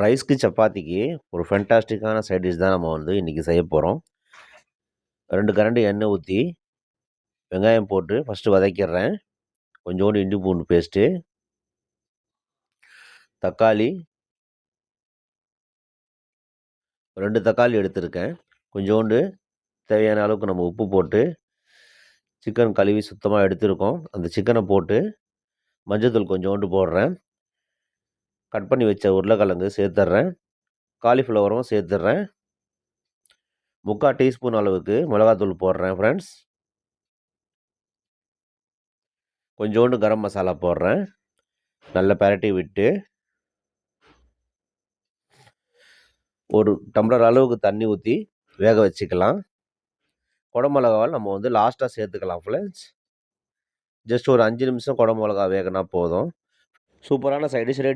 ரைஸ்க்கு சப்பாத்திக்கு ஒரு ஃபென்டாஸ்டிக்கான சைட் டிஷ் தான் நம்ம வந்து இன்றைக்கி செய்ய போகிறோம். 2 கரண்டி எண்ணெய் ஊற்றி வெங்காயம் போட்டு ஃபஸ்ட்டு வதக்கிடுறேன். கொஞ்சோண்டு இஞ்சி பூண்டு பேஸ்ட்டு, தக்காளி 2 தக்காளி எடுத்திருக்கேன். கொஞ்சோண்டு தேவையான அளவுக்கு நம்ம உப்பு போட்டு சிக்கன் கழுவி சுத்தமாக எடுத்திருக்கோம். அந்த சிக்கனை போட்டு மஞ்சள்தூள் கொஞ்சோண்டு போடுறேன். கட் பண்ணி வச்ச உருளைக்கிழங்கு சேர்த்துட்றேன். காலிஃப்ளவரும் சேர்த்துட்றேன். 3/4 டீஸ்பூன் அளவுக்கு மிளகாத்தூள் போடுறேன் ஃப்ரெண்ட்ஸ். கொஞ்சோண்டு கரம் மசாலா போடுறேன். நல்லா பிரட்டி விட்டு ஒரு டம்ளர் அளவுக்கு தண்ணி ஊற்றி வேக வச்சுக்கலாம். குடமிளகாவை நம்ம வந்து லாஸ்ட்டாக சேர்த்துக்கலாம் ஃப்ரெண்ட்ஸ். ஜஸ்ட் ஒரு 5 நிமிஷம் குடமிளகா வேகினா போதும். சூப்பரான சைட் டிஷ் ரெடி.